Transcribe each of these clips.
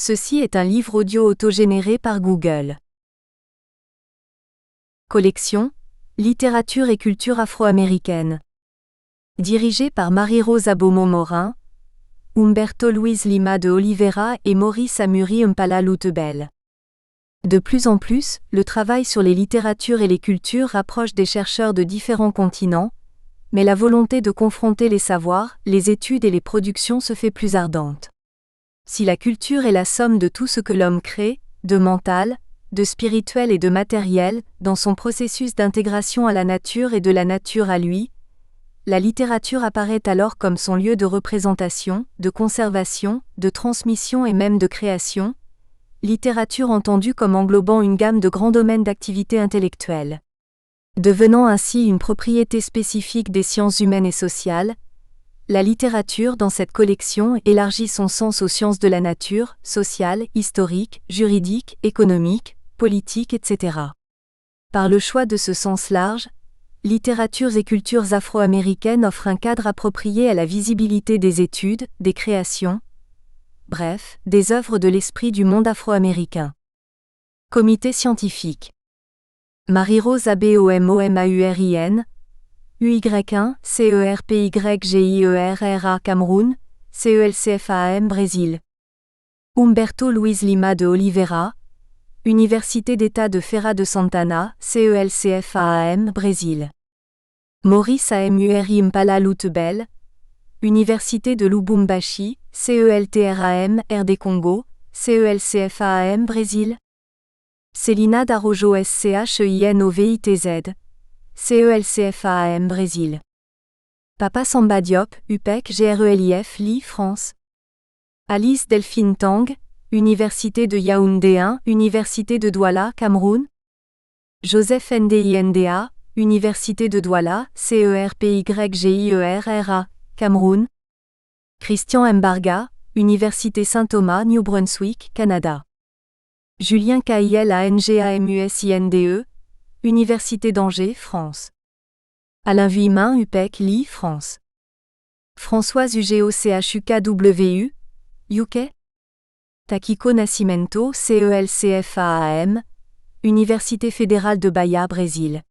Ceci est un livre audio autogénéré par Google. Collection Littérature et culture afro-américaine. Dirigée par Marie-Rose Abomo-Morin, Humberto Luis Lima de Oliveira et Maurice Amuri Mpala Lutebel. De plus en plus, le travail sur les littératures et les cultures rapproche des chercheurs de différents continents, mais la volonté de confronter les savoirs, les études et les productions se fait plus ardente. Si la culture est la somme de tout ce que l'homme crée, de mental, de spirituel et de matériel, dans son processus d'intégration à la nature et de la nature à lui, la littérature apparaît alors comme son lieu de représentation, de conservation, de transmission et même de création, littérature entendue comme englobant une gamme de grands domaines d'activité intellectuelle. Devenant ainsi une propriété spécifique des sciences humaines et sociales, la littérature dans cette collection élargit son sens aux sciences de la nature, sociales, historiques, juridiques, économiques, politiques, etc. Par le choix de ce sens large, littératures et cultures afro-américaines offrent un cadre approprié à la visibilité des études, des créations, bref, des œuvres de l'esprit du monde afro-américain. Comité scientifique. Marie-Rose Abomomarin, UY1, CERPYGIERRA Cameroun, CELCFAM Brésil. Humberto Luis Lima de Oliveira, Université d'État de Feira de Santana, CELCFAM Brésil. Maurice Amuri Mpala Lutebel, Université de Lubumbashi, CELTRAM RD Congo, CELCFAM Brésil. Célina Darojo SCHINOVITZ, CELCFAM Brésil. Papa Samba Diop, UPEC GRELIF Li France. Alice Delphine Tang, Université de Yaoundé 1, Université de Douala, Cameroun. Joseph Ndinda, Université de Douala, CERPYGIERRA, Cameroun. Christian Mbarga, Université Saint-Thomas, New Brunswick, Canada. Julien Kaïel ANGAMUSINDE, Université d'Angers, France. Alain Vuillemin UPEC Li France. Françoise UGO CHUKWU, UK. Takiko Nascimento CELCFAAM, Université fédérale de Bahia, Brésil.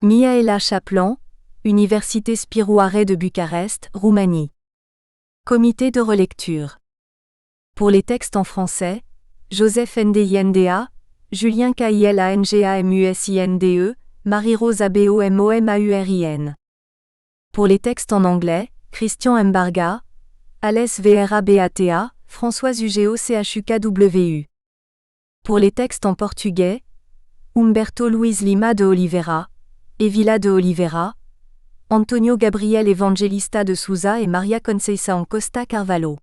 Mihaela Chaplan, Université Spirou Arret de Bucarest, Roumanie. Comité de relecture. Pour les textes en français, Joseph Ndinda, Julien Kaïel ANGAMUSINDE, Marie-Rose Abomomarin. Pour les textes en anglais, Christian Mbarga, Alès VRABATA, Françoise UGO CHUKWU. Pour les textes en portugais, Humberto Luis Lima de Oliveira, Evila de Oliveira, Antonio Gabriel Evangelista de Souza et Maria Conceição Costa Carvalho.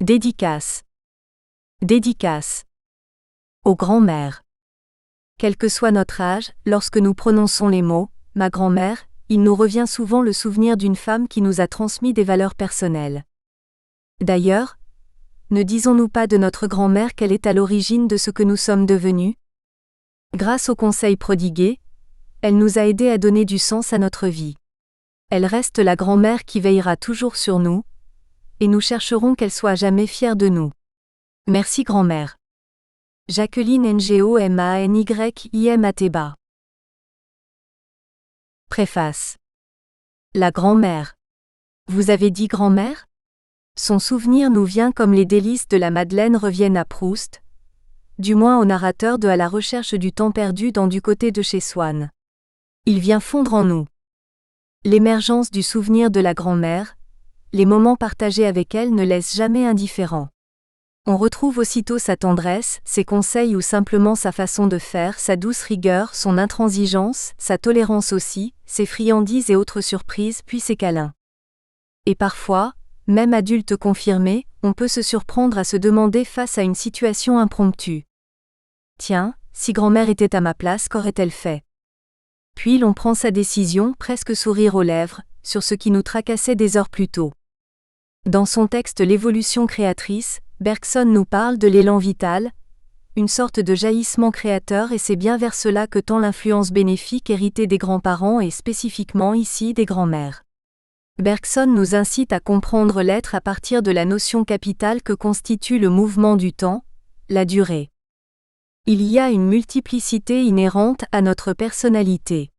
Dédicace. Dédicace. Aux grands-mères. Quel que soit notre âge, lorsque nous prononçons les mots « ma grand-mère », il nous revient souvent le souvenir d'une femme qui nous a transmis des valeurs personnelles. D'ailleurs, ne disons-nous pas de notre grand-mère qu'elle est à l'origine de ce que nous sommes devenus ? Grâce aux conseils prodigués, elle nous a aidés à donner du sens à notre vie. Elle reste la grand-mère qui veillera toujours sur nous, et nous chercherons qu'elle soit jamais fière de nous. Merci grand-mère. Jacqueline Ngomanyim Ateba. Préface. La grand-mère. Vous avez dit grand-mère ? Son souvenir nous vient comme les délices de la Madeleine reviennent à Proust, du moins au narrateur de À la recherche du temps perdu dans Du côté de chez Swann. Il vient fondre en nous. L'émergence du souvenir de la grand-mère, les moments partagés avec elle ne laissent jamais indifférent. On retrouve aussitôt sa tendresse, ses conseils ou simplement sa façon de faire, sa douce rigueur, son intransigeance, sa tolérance aussi, ses friandises et autres surprises, puis ses câlins. Et parfois, même adulte confirmé, on peut se surprendre à se demander face à une situation impromptue. Tiens, si grand-mère était à ma place, qu'aurait-elle fait ? Puis l'on prend sa décision, presque sourire aux lèvres, sur ce qui nous tracassait des heures plus tôt. Dans son texte L'évolution créatrice, Bergson nous parle de l'élan vital, une sorte de jaillissement créateur et c'est bien vers cela que tend l'influence bénéfique héritée des grands-parents et spécifiquement ici des grands-mères. Bergson nous incite à comprendre l'être à partir de la notion capitale que constitue le mouvement du temps, la durée. Il y a une multiplicité inhérente à notre personnalité.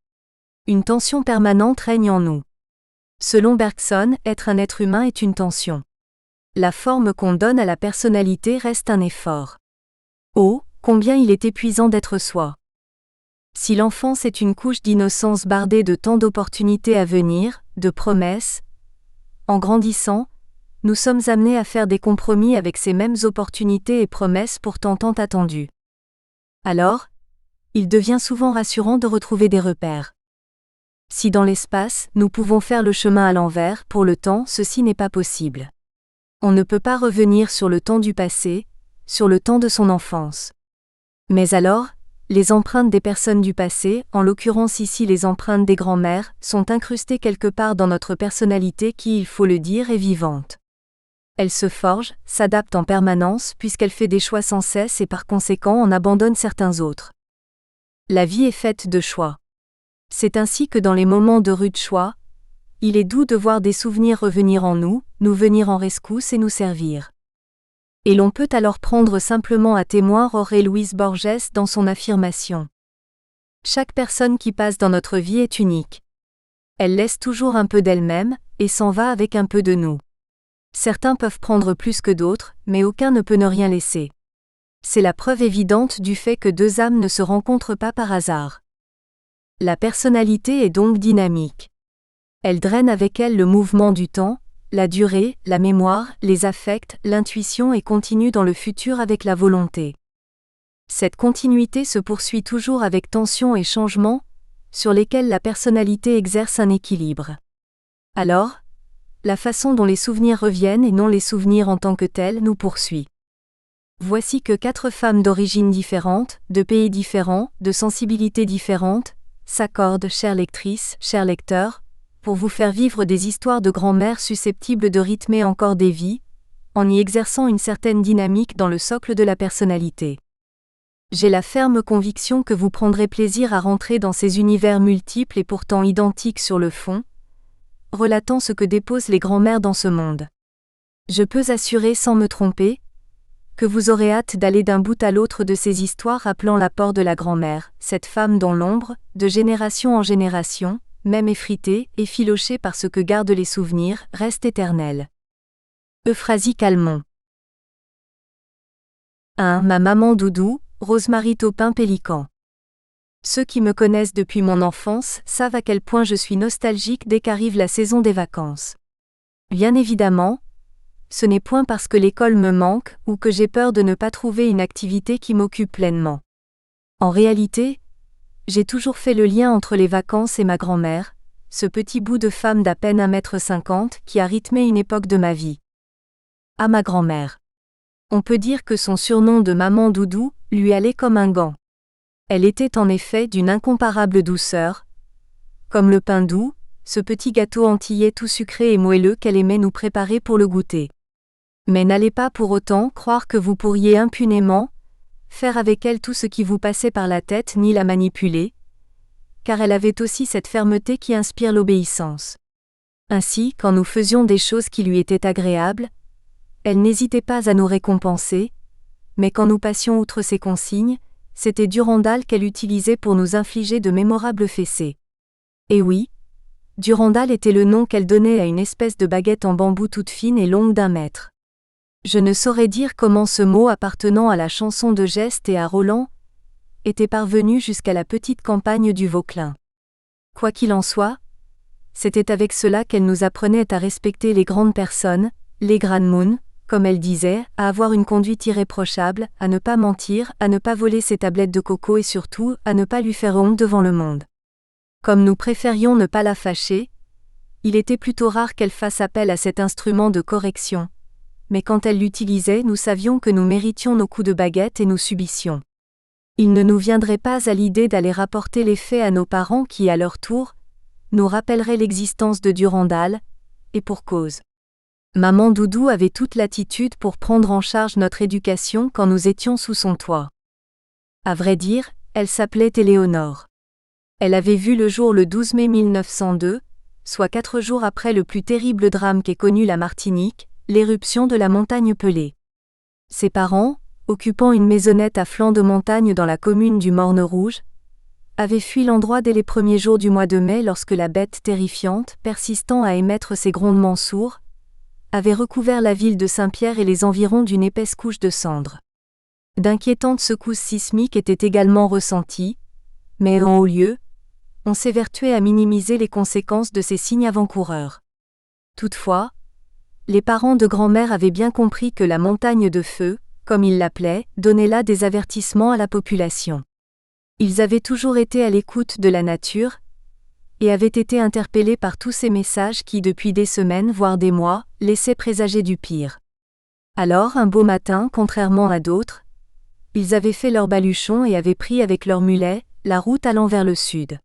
Une tension permanente règne en nous. Selon Bergson, être un être humain est une tension. La forme qu'on donne à la personnalité reste un effort. Oh, combien il est épuisant d'être soi. Si l'enfance est une couche d'innocence bardée de tant d'opportunités à venir, de promesses, en grandissant, nous sommes amenés à faire des compromis avec ces mêmes opportunités et promesses pourtant tant attendues. Alors, il devient souvent rassurant de retrouver des repères. Si dans l'espace, nous pouvons faire le chemin à l'envers, pour le temps, ceci n'est pas possible. On ne peut pas revenir sur le temps du passé, sur le temps de son enfance. Mais alors, les empreintes des personnes du passé, en l'occurrence ici les empreintes des grands-mères, sont incrustées quelque part dans notre personnalité qui, il faut le dire, est vivante. Elle se forge, s'adapte en permanence puisqu'elle fait des choix sans cesse et par conséquent en abandonne certains autres. La vie est faite de choix. C'est ainsi que dans les moments de rude choix, il est doux de voir des souvenirs revenir en nous, nous venir en rescousse et nous servir. Et l'on peut alors prendre simplement à témoin Jorge Luis Borges dans son affirmation. Chaque personne qui passe dans notre vie est unique. Elle laisse toujours un peu d'elle-même, et s'en va avec un peu de nous. Certains peuvent prendre plus que d'autres, mais aucun ne peut ne rien laisser. C'est la preuve évidente du fait que deux âmes ne se rencontrent pas par hasard. La personnalité est donc dynamique. Elle draine avec elle le mouvement du temps, la durée, la mémoire, les affects, l'intuition et continue dans le futur avec la volonté. Cette continuité se poursuit toujours avec tension et changement, sur lesquels la personnalité exerce un équilibre. Alors, la façon dont les souvenirs reviennent et non les souvenirs en tant que tels nous poursuit. Voici que 4 femmes d'origines différentes, de pays différents, de sensibilités différentes, s'accordent, chères lectrices, chers lecteurs, pour vous faire vivre des histoires de grand-mères susceptibles de rythmer encore des vies, en y exerçant une certaine dynamique dans le socle de la personnalité. J'ai la ferme conviction que vous prendrez plaisir à rentrer dans ces univers multiples et pourtant identiques sur le fond, relatant ce que déposent les grand-mères dans ce monde. Je peux assurer sans me tromper, que vous aurez hâte d'aller d'un bout à l'autre de ces histoires rappelant l'apport de la grand-mère, cette femme dont l'ombre, de génération en génération, même effritée, effilochée par ce que gardent les souvenirs, reste éternelle. Euphrasie Calmont. 1. Ma maman Doudou, Rosemary Taupin-Pélican. Ceux qui me connaissent depuis mon enfance savent à quel point je suis nostalgique dès qu'arrive la saison des vacances. Bien évidemment, ce n'est point parce que l'école me manque ou que j'ai peur de ne pas trouver une activité qui m'occupe pleinement. En réalité, j'ai toujours fait le lien entre les vacances et ma grand-mère, ce petit bout de femme d'à peine 1,50 m qui a rythmé une époque de ma vie. À ma grand-mère. On peut dire que son surnom de Maman Doudou lui allait comme un gant. Elle était en effet d'une incomparable douceur, comme le pain doux, ce petit gâteau antillais tout sucré et moelleux qu'elle aimait nous préparer pour le goûter. Mais n'allez pas pour autant croire que vous pourriez impunément faire avec elle tout ce qui vous passait par la tête ni la manipuler, car elle avait aussi cette fermeté qui inspire l'obéissance. Ainsi, quand nous faisions des choses qui lui étaient agréables, elle n'hésitait pas à nous récompenser, mais quand nous passions outre ses consignes, c'était Durandal qu'elle utilisait pour nous infliger de mémorables fessées. Et oui, Durandal était le nom qu'elle donnait à une espèce de baguette en bambou toute fine et longue d'1 mètre. Je ne saurais dire comment ce mot appartenant à la chanson de Geste et à Roland était parvenu jusqu'à la petite campagne du Vauclin. Quoi qu'il en soit, c'était avec cela qu'elle nous apprenait à respecter les grandes personnes, les grandes comme elle disait, à avoir une conduite irréprochable, à ne pas mentir, à ne pas voler ses tablettes de coco et surtout, à ne pas lui faire honte devant le monde. Comme nous préférions ne pas la fâcher, il était plutôt rare qu'elle fasse appel à cet instrument de correction. Mais quand elle l'utilisait, nous savions que nous méritions nos coups de baguette et nous subissions. Il ne nous viendrait pas à l'idée d'aller rapporter les faits à nos parents qui, à leur tour, nous rappelleraient l'existence de Durandal, et pour cause. Maman Doudou avait toute l'attitude pour prendre en charge notre éducation quand nous étions sous son toit. À vrai dire, elle s'appelait Éléonore. Elle avait vu le jour le 12 mai 1902, soit 4 jours après le plus terrible drame qu'ait connu la Martinique, l'éruption de la montagne Pelée. Ses parents, occupant une maisonnette à flanc de montagne dans la commune du Morne-Rouge, avaient fui l'endroit dès les premiers jours du mois de mai lorsque la bête terrifiante, persistant à émettre ses grondements sourds, avait recouvert la ville de Saint-Pierre et les environs d'une épaisse couche de cendres. D'inquiétantes secousses sismiques étaient également ressenties, mais en haut lieu, on s'évertuait à minimiser les conséquences de ces signes avant-coureurs. Toutefois, les parents de grand-mère avaient bien compris que la montagne de feu, comme ils l'appelaient, donnait là des avertissements à la population. Ils avaient toujours été à l'écoute de la nature, et avaient été interpellés par tous ces messages qui, depuis des semaines voire des mois, laissaient présager du pire. Alors, un beau matin, contrairement à d'autres, ils avaient fait leur baluchon et avaient pris avec leurs mulets la route allant vers le sud.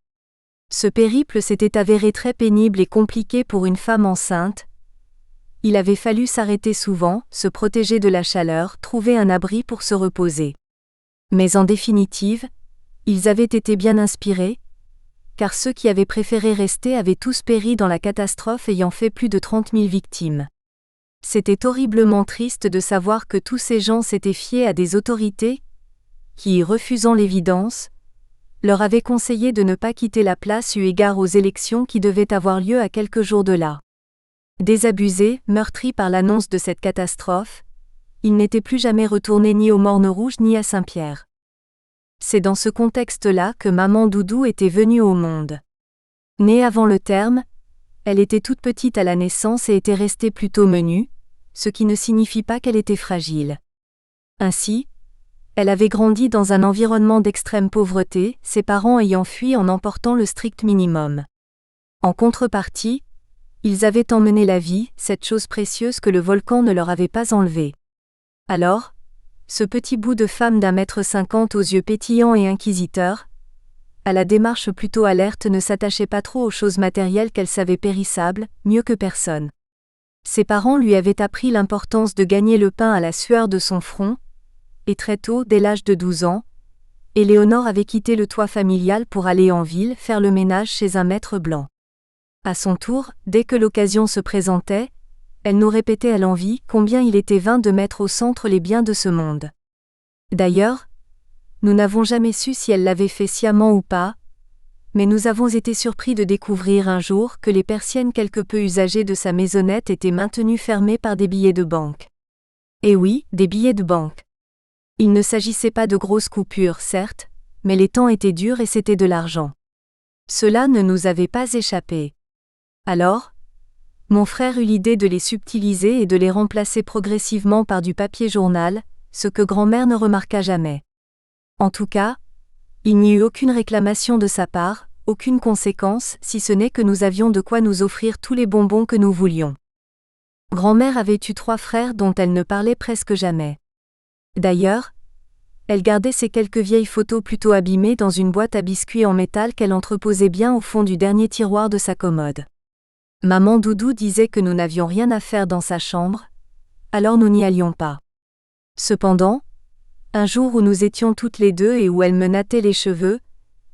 Ce périple s'était avéré très pénible et compliqué pour une femme enceinte. Il avait fallu s'arrêter souvent, se protéger de la chaleur, trouver un abri pour se reposer. Mais en définitive, ils avaient été bien inspirés, car ceux qui avaient préféré rester avaient tous péri dans la catastrophe ayant fait plus de 30 000 victimes. C'était horriblement triste de savoir que tous ces gens s'étaient fiés à des autorités qui, refusant l'évidence, leur avaient conseillé de ne pas quitter la place eu égard aux élections qui devaient avoir lieu à quelques jours de là. Désabusés, meurtris par l'annonce de cette catastrophe, ils n'étaient plus jamais retournés ni au Morne-Rouge ni à Saint-Pierre. C'est dans ce contexte-là que maman Doudou était venue au monde. Née avant le terme, elle était toute petite à la naissance et était restée plutôt menue, ce qui ne signifie pas qu'elle était fragile. Ainsi, elle avait grandi dans un environnement d'extrême pauvreté, ses parents ayant fui en emportant le strict minimum. En contrepartie, ils avaient emmené la vie, cette chose précieuse que le volcan ne leur avait pas enlevée. Alors, ce petit bout de femme d'1,50 m aux yeux pétillants et inquisiteurs, à la démarche plutôt alerte, ne s'attachait pas trop aux choses matérielles qu'elle savait périssables, mieux que personne. Ses parents lui avaient appris l'importance de gagner le pain à la sueur de son front, et très tôt, dès l'âge de 12 ans, Éléonore avait quitté le toit familial pour aller en ville faire le ménage chez un maître blanc. À son tour, dès que l'occasion se présentait, elle nous répétait à l'envi combien il était vain de mettre au centre les biens de ce monde. D'ailleurs, nous n'avons jamais su si elle l'avait fait sciemment ou pas, mais nous avons été surpris de découvrir un jour que les persiennes quelque peu usagées de sa maisonnette étaient maintenues fermées par des billets de banque. Et oui, des billets de banque. Il ne s'agissait pas de grosses coupures, certes, mais les temps étaient durs et c'était de l'argent. Cela ne nous avait pas échappé. Alors, mon frère eut l'idée de les subtiliser et de les remplacer progressivement par du papier journal, ce que grand-mère ne remarqua jamais. En tout cas, il n'y eut aucune réclamation de sa part, aucune conséquence, si ce n'est que nous avions de quoi nous offrir tous les bonbons que nous voulions. Grand-mère avait eu 3 frères dont elle ne parlait presque jamais. D'ailleurs, elle gardait ces quelques vieilles photos plutôt abîmées dans une boîte à biscuits en métal qu'elle entreposait bien au fond du dernier tiroir de sa commode. Maman Doudou disait que nous n'avions rien à faire dans sa chambre, alors nous n'y allions pas. Cependant, un jour où nous étions toutes les deux et où elle me nattait les cheveux,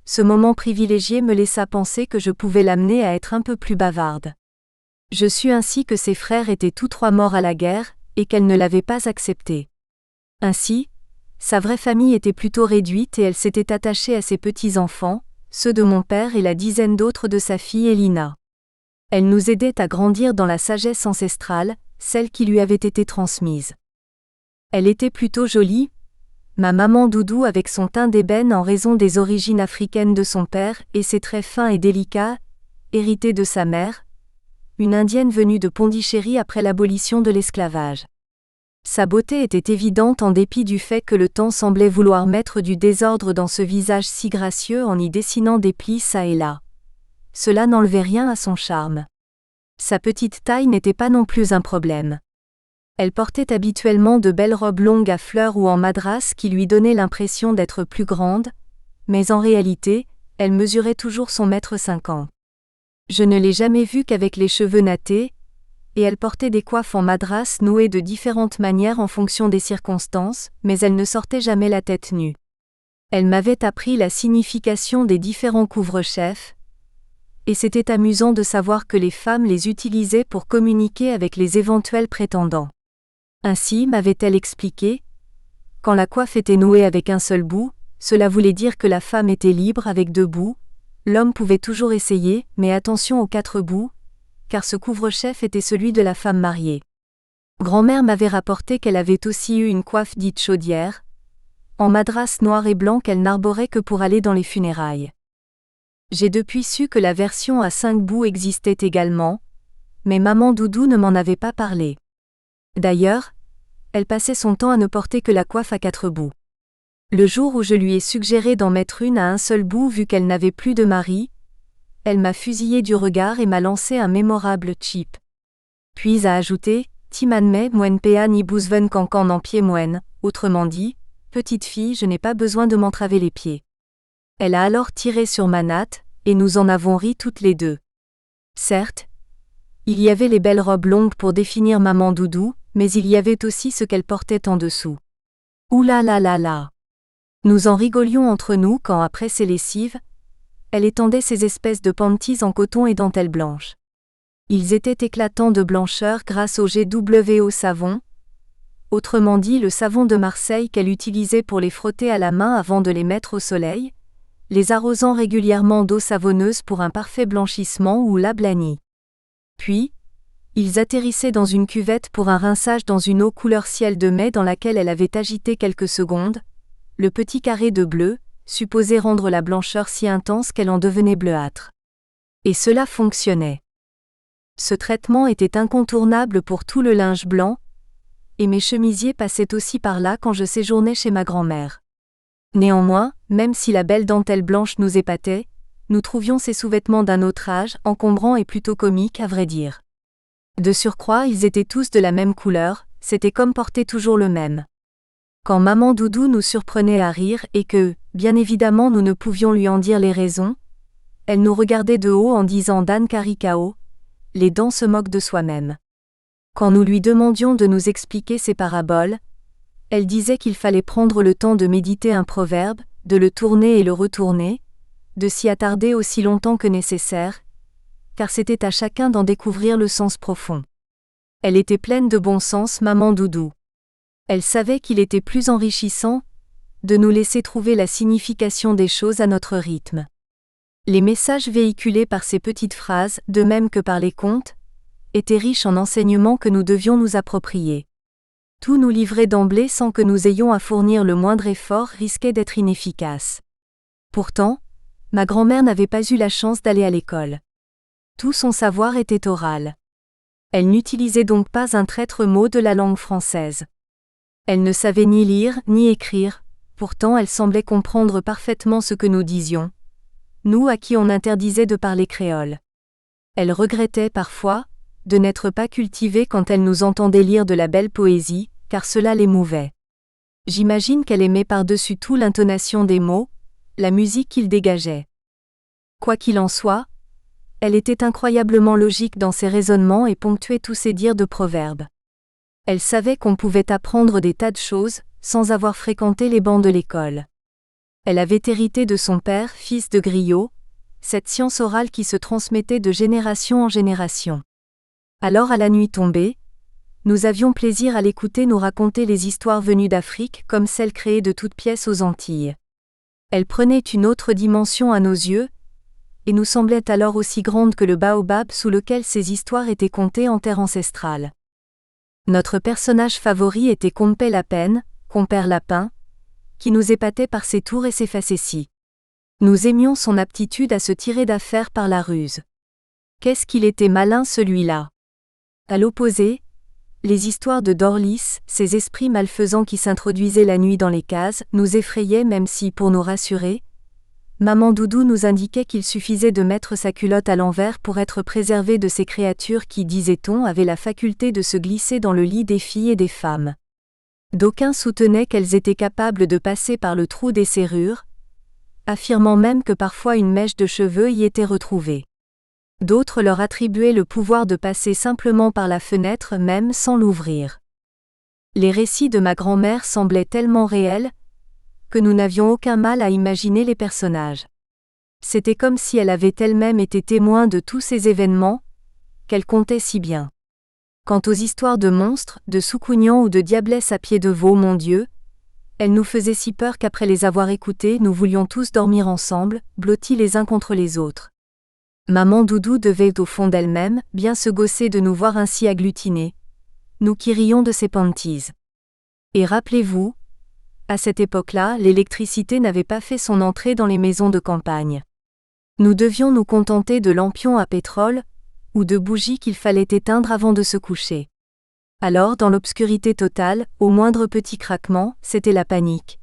ce moment privilégié me laissa penser que je pouvais l'amener à être un peu plus bavarde. Je sus ainsi que ses frères étaient tous 3 morts à la guerre, et qu'elle ne l'avait pas accepté. Ainsi, sa vraie famille était plutôt réduite et elle s'était attachée à ses petits-enfants, ceux de mon père et la dizaine d'autres de sa fille Elina. Elle nous aidait à grandir dans la sagesse ancestrale, celle qui lui avait été transmise. Elle était plutôt jolie, ma maman Doudou avec son teint d'ébène en raison des origines africaines de son père et ses traits fins et délicats, hérités de sa mère, une indienne venue de Pondichéry après l'abolition de l'esclavage. Sa beauté était évidente en dépit du fait que le temps semblait vouloir mettre du désordre dans ce visage si gracieux en y dessinant des plis çà et là. Cela n'enlevait rien à son charme. Sa petite taille n'était pas non plus un problème. Elle portait habituellement de belles robes longues à fleurs ou en madras qui lui donnaient l'impression d'être plus grande, mais en réalité, elle mesurait toujours son 1,50 m. Je ne l'ai jamais vue qu'avec les cheveux nattés, et elle portait des coiffes en madras nouées de différentes manières en fonction des circonstances, mais elle ne sortait jamais la tête nue. Elle m'avait appris la signification des différents couvre-chefs, et c'était amusant de savoir que les femmes les utilisaient pour communiquer avec les éventuels prétendants. Ainsi, m'avait-elle expliqué, quand la coiffe était nouée avec un seul bout, cela voulait dire que la femme était libre avec 2 bouts, l'homme pouvait toujours essayer, mais attention aux 4 bouts, car ce couvre-chef était celui de la femme mariée. Grand-mère m'avait rapporté qu'elle avait aussi eu une coiffe dite chaudière, en madras noir et blanc qu'elle n'arborait que pour aller dans les funérailles. J'ai depuis su que la version à 5 bouts existait également, mais maman Doudou ne m'en avait pas parlé. D'ailleurs, elle passait son temps à ne porter que la coiffe à 4 bouts. Le jour où je lui ai suggéré d'en mettre une à un seul bout vu qu'elle n'avait plus de mari, elle m'a fusillé du regard et m'a lancé un mémorable chip. Puis a ajouté, Timanme moen pea ni bousven cancan en pied moen, autrement dit, petite fille, je n'ai pas besoin de m'entraver les pieds. Elle a alors tiré sur ma natte, et nous en avons ri toutes les deux. Certes, il y avait les belles robes longues pour définir maman Doudou, mais il y avait aussi ce qu'elle portait en dessous. Oula la la la. Nous en rigolions entre nous quand, après ses lessives, elle étendait ces espèces de panties en coton et dentelle blanche. Ils étaient éclatants de blancheur grâce au GWO savon, autrement dit le savon de Marseille qu'elle utilisait pour les frotter à la main avant de les mettre au soleil, les arrosant régulièrement d'eau savonneuse pour un parfait blanchissement ou la blanie. Puis, ils atterrissaient dans une cuvette pour un rinçage dans une eau couleur ciel de mai dans laquelle elle avait agité quelques secondes, le petit carré de bleu, supposé rendre la blancheur si intense qu'elle en devenait bleuâtre. Et cela fonctionnait. Ce traitement était incontournable pour tout le linge blanc, et mes chemisiers passaient aussi par là quand je séjournais chez ma grand-mère. Néanmoins, même si la belle dentelle blanche nous épatait, nous trouvions ces sous-vêtements d'un autre âge, encombrants et plutôt comiques à vrai dire. De surcroît, ils étaient tous de la même couleur, c'était comme porter toujours le même. Quand maman Doudou nous surprenait à rire et que, bien évidemment nous ne pouvions lui en dire les raisons, elle nous regardait de haut en disant Dan Caricao, les dents se moquent de soi-même. Quand nous lui demandions de nous expliquer ses paraboles, elle disait qu'il fallait prendre le temps de méditer un proverbe, de le tourner et le retourner, de s'y attarder aussi longtemps que nécessaire, car c'était à chacun d'en découvrir le sens profond. Elle était pleine de bon sens, maman Doudou. Elle savait qu'il était plus enrichissant de nous laisser trouver la signification des choses à notre rythme. Les messages véhiculés par ces petites phrases, de même que par les contes, étaient riches en enseignements que nous devions nous approprier. Tout nous livrer d'emblée sans que nous ayons à fournir le moindre effort risquait d'être inefficace. Pourtant, ma grand-mère n'avait pas eu la chance d'aller à l'école. Tout son savoir était oral. Elle n'utilisait donc pas un traître mot de la langue française. Elle ne savait ni lire ni écrire, pourtant elle semblait comprendre parfaitement ce que nous disions, nous à qui on interdisait de parler créole. Elle regrettait parfois de n'être pas cultivée quand elle nous entendait lire de la belle poésie, car cela l'émouvait. J'imagine qu'elle aimait par-dessus tout l'intonation des mots, la musique qu'ils dégageaient. Quoi qu'il en soit, elle était incroyablement logique dans ses raisonnements et ponctuait tous ses dires de proverbes. Elle savait qu'on pouvait apprendre des tas de choses, sans avoir fréquenté les bancs de l'école. Elle avait hérité de son père, fils de griot, cette science orale qui se transmettait de génération en génération. Alors à la nuit tombée, nous avions plaisir à l'écouter nous raconter les histoires venues d'Afrique comme celles créées de toutes pièces aux Antilles. Elle prenait une autre dimension à nos yeux, et nous semblait alors aussi grande que le baobab sous lequel ces histoires étaient contées en terre ancestrale. Notre personnage favori était Compère Lapin, Compère Lapin, qui nous épatait par ses tours et ses facéties. Nous aimions son aptitude à se tirer d'affaire par la ruse. Qu'est-ce qu'il était malin celui-là! À l'opposé, les histoires de Dorlis, ces esprits malfaisants qui s'introduisaient la nuit dans les cases, nous effrayaient même si, pour nous rassurer, maman Doudou nous indiquait qu'il suffisait de mettre sa culotte à l'envers pour être préservé de ces créatures qui, disait-on, avaient la faculté de se glisser dans le lit des filles et des femmes. D'aucuns soutenaient qu'elles étaient capables de passer par le trou des serrures, affirmant même que parfois une mèche de cheveux y était retrouvée. D'autres leur attribuaient le pouvoir de passer simplement par la fenêtre même sans l'ouvrir. Les récits de ma grand-mère semblaient tellement réels que nous n'avions aucun mal à imaginer les personnages. C'était comme si elle avait elle-même été témoin de tous ces événements, qu'elle comptait si bien. Quant aux histoires de monstres, de soucougnants ou de diablesses à pied de veau, mon Dieu, elles nous faisaient si peur qu'après les avoir écoutées, nous voulions tous dormir ensemble, blottis les uns contre les autres. Maman Doudou devait au fond d'elle-même bien se gausser de nous voir ainsi agglutinés, nous qui rions de ces panties. Et rappelez-vous, à cette époque-là, l'électricité n'avait pas fait son entrée dans les maisons de campagne. Nous devions nous contenter de lampions à pétrole, ou de bougies qu'il fallait éteindre avant de se coucher. Alors, dans l'obscurité totale, au moindre petit craquement, c'était la panique.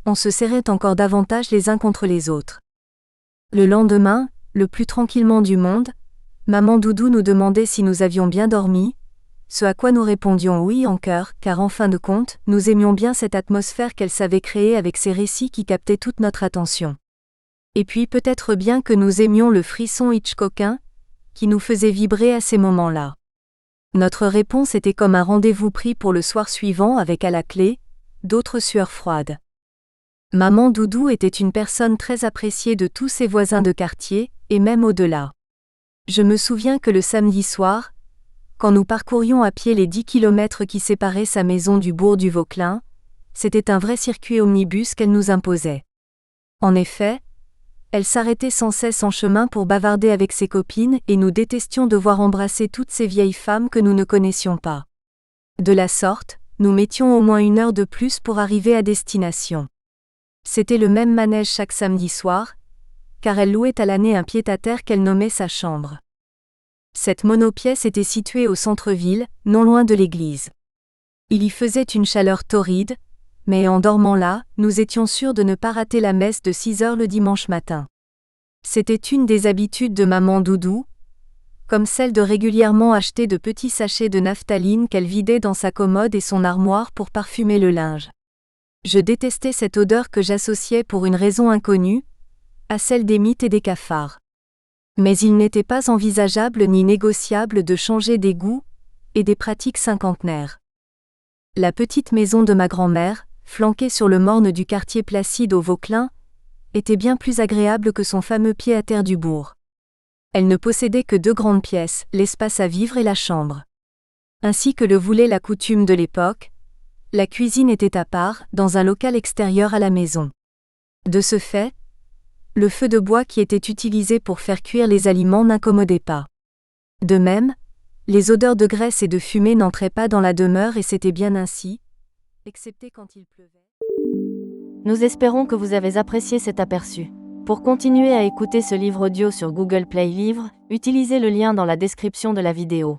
On se serrait encore davantage les uns contre les autres. Le lendemain, le plus tranquillement du monde, maman Doudou nous demandait si nous avions bien dormi, ce à quoi nous répondions oui en chœur, car en fin de compte, nous aimions bien cette atmosphère qu'elle savait créer avec ses récits qui captaient toute notre attention. Et puis peut-être bien que nous aimions le frisson hitchcockien, qui nous faisait vibrer à ces moments-là. Notre réponse était comme un rendez-vous pris pour le soir suivant avec à la clé, d'autres sueurs froides. Maman Doudou était une personne très appréciée de tous ses voisins de quartier, et même au-delà. Je me souviens que le samedi soir, quand nous parcourions à pied les 10 kilomètres qui séparaient sa maison du bourg du Vauclin, c'était un vrai circuit omnibus qu'elle nous imposait. En effet, elle s'arrêtait sans cesse en chemin pour bavarder avec ses copines et nous détestions devoir embrasser toutes ces vieilles femmes que nous ne connaissions pas. De la sorte, nous mettions au moins 1 heure de plus pour arriver à destination. C'était le même manège chaque samedi soir, car elle louait à l'année un pied-à-terre qu'elle nommait sa chambre. Cette monopièce était située au centre-ville, non loin de l'église. Il y faisait une chaleur torride, mais en dormant là, nous étions sûrs de ne pas rater la messe de 6 heures le dimanche matin. C'était une des habitudes de maman Doudou, comme celle de régulièrement acheter de petits sachets de naphtaline qu'elle vidait dans sa commode et son armoire pour parfumer le linge. Je détestais cette odeur que j'associais pour une raison inconnue, à celle des mythes et des cafards. Mais il n'était pas envisageable ni négociable de changer des goûts et des pratiques cinquantenaires. La petite maison de ma grand-mère, flanquée sur le morne du quartier Placide au Vauclin, était bien plus agréable que son fameux pied-à-terre du bourg. Elle ne possédait que 2 grandes pièces, l'espace à vivre et la chambre. Ainsi que le voulait la coutume de l'époque, la cuisine était à part, dans un local extérieur à la maison. De ce fait, le feu de bois qui était utilisé pour faire cuire les aliments n'incommodait pas. De même, les odeurs de graisse et de fumée n'entraient pas dans la demeure et c'était bien ainsi, excepté quand il pleuvait. Nous espérons que vous avez apprécié cet aperçu. Pour continuer à écouter ce livre audio sur Google Play Livres, utilisez le lien dans la description de la vidéo.